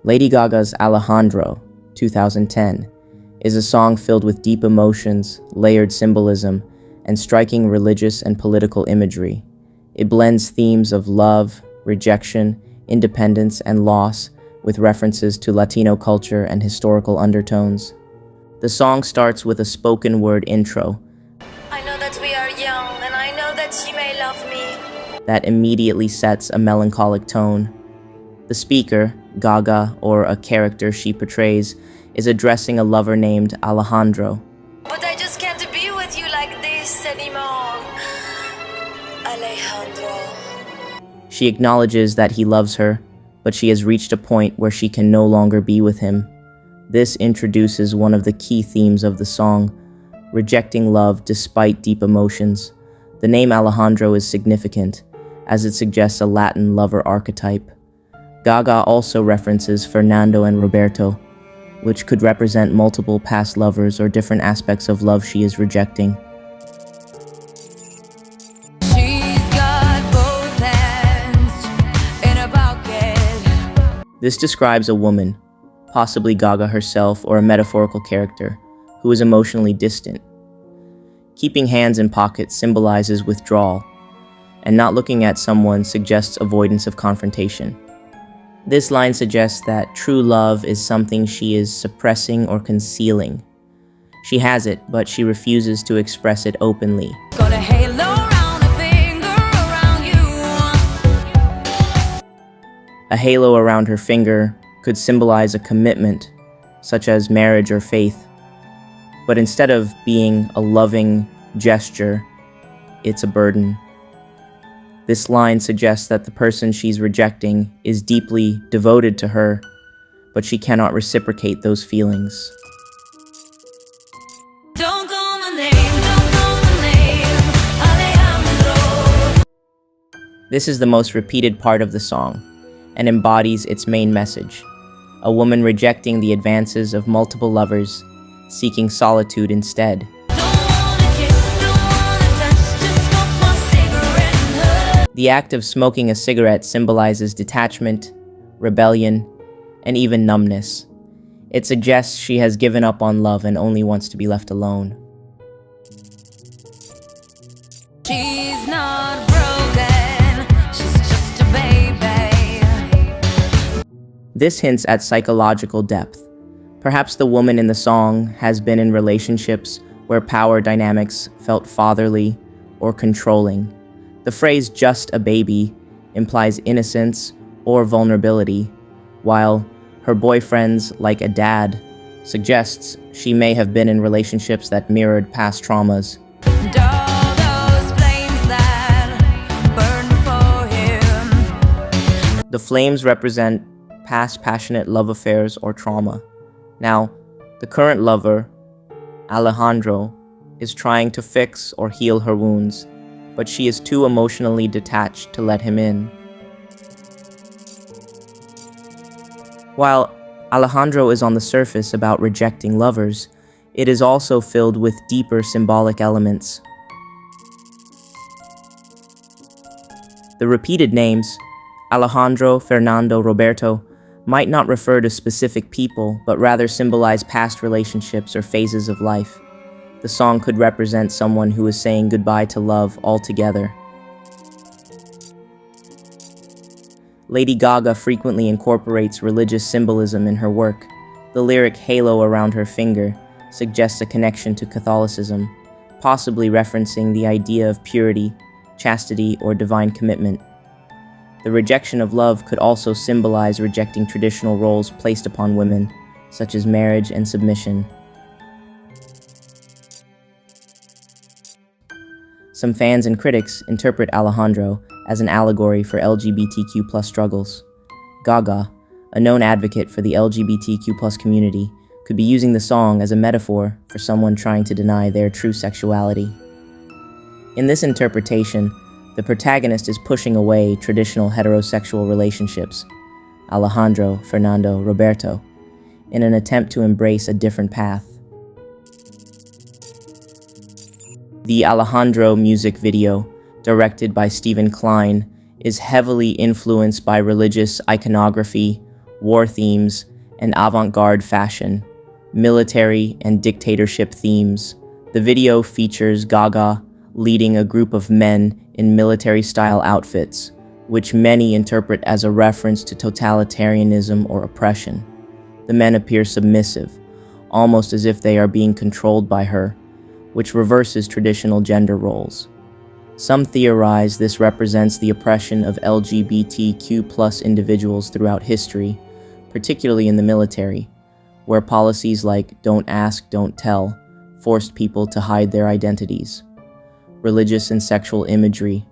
Lady Gaga's Alejandro, 2010, is a song filled with deep emotions, layered symbolism, and striking religious and political imagery. It blends themes of love, rejection, independence, and loss with references to Latino culture and historical undertones. The song starts with a spoken word intro. I know that we are young, and I know that you may love me. That immediately sets a melancholic tone. The speaker, Gaga, or a character she portrays, is addressing a lover named Alejandro. But I just can't be with you like this anymore, Alejandro. She acknowledges that he loves her, but she has reached a point where she can no longer be with him. This introduces one of the key themes of the song, rejecting love despite deep emotions. The name Alejandro is significant, as it suggests a Latin lover archetype. Gaga also references Fernando and Roberto, which could represent multiple past lovers or different aspects of love she is rejecting. She's got both hands in a pocket. This describes a woman, possibly Gaga herself or a metaphorical character, who is emotionally distant. Keeping hands in pockets symbolizes withdrawal, and not looking at someone suggests avoidance of confrontation. This line suggests that true love is something she is suppressing or concealing. She has it, but she refuses to express it openly. Got a halo around a finger around you. A halo around her finger could symbolize a commitment, such as marriage or faith. But instead of being a loving gesture, it's a burden. This line suggests that the person she's rejecting is deeply devoted to her, but she cannot reciprocate those feelings. Don't call my name, Alejandro. This is the most repeated part of the song, and embodies its main message. A woman rejecting the advances of multiple lovers, seeking solitude instead. The act of smoking a cigarette symbolizes detachment, rebellion, and even numbness. It suggests she has given up on love and only wants to be left alone. She's not broken, she's just a baby. This hints at psychological depth. Perhaps the woman in the song has been in relationships where power dynamics felt fatherly or controlling. The phrase "just a baby" implies innocence or vulnerability, while "her boyfriend's like a dad" suggests she may have been in relationships that mirrored past traumas. And all those flames that burn for him. The flames represent past passionate love affairs or trauma. Now, the current lover, Alejandro, is trying to fix or heal her wounds, but she is too emotionally detached to let him in. While Alejandro is on the surface about rejecting lovers, it is also filled with deeper symbolic elements. The repeated names, Alejandro, Fernando, Roberto, might not refer to specific people, but rather symbolize past relationships or phases of life. The song could represent someone who is saying goodbye to love altogether. Lady Gaga frequently incorporates religious symbolism in her work. The lyric "halo around her finger" suggests a connection to Catholicism, possibly referencing the idea of purity, chastity, or divine commitment. The rejection of love could also symbolize rejecting traditional roles placed upon women, such as marriage and submission. Some fans and critics interpret Alejandro as an allegory for LGBTQ+ struggles. Gaga, a known advocate for the LGBTQ+ community, could be using the song as a metaphor for someone trying to deny their true sexuality. In this interpretation, the protagonist is pushing away traditional heterosexual relationships, Alejandro, Fernando, Roberto, in an attempt to embrace a different path. The Alejandro music video, directed by Stephen Klein, is heavily influenced by religious iconography, war themes, and avant-garde fashion, military and dictatorship themes. The video features Gaga leading a group of men in military-style outfits, which many interpret as a reference to totalitarianism or oppression. The men appear submissive, almost as if they are being controlled by her, which reverses traditional gender roles. Some theorize this represents the oppression of LGBTQ+ individuals throughout history, particularly in the military, where policies like "don't ask, don't tell" forced people to hide their identities. Religious and sexual imagery.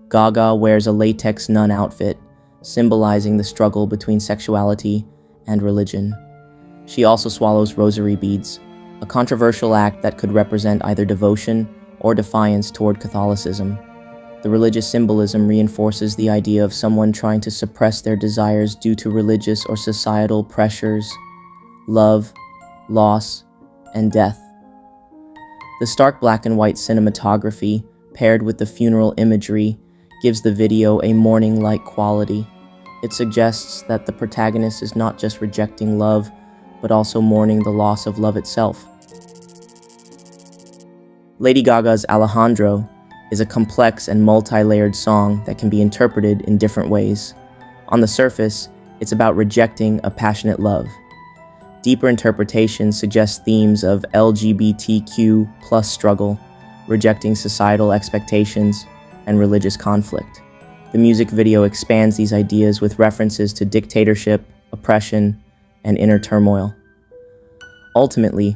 Gaga wears a latex nun outfit, symbolizing the struggle between sexuality and religion. She also swallows rosary beads, a controversial act that could represent either devotion or defiance toward Catholicism. The religious symbolism reinforces the idea of someone trying to suppress their desires due to religious or societal pressures, love, loss, and death. The stark black and white cinematography, paired with the funeral imagery, gives the video a mourning-like quality. It suggests that the protagonist is not just rejecting love, but also mourning the loss of love itself. Lady Gaga's Alejandro is a complex and multi-layered song that can be interpreted in different ways. On the surface, it's about rejecting a passionate love. Deeper interpretations suggest themes of LGBTQ+ struggle, rejecting societal expectations, and religious conflict. The music video expands these ideas with references to dictatorship, oppression, and inner turmoil. Ultimately,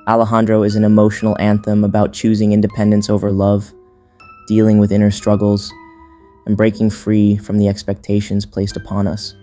Alejandro is an emotional anthem about choosing independence over love, dealing with inner struggles, and breaking free from the expectations placed upon us.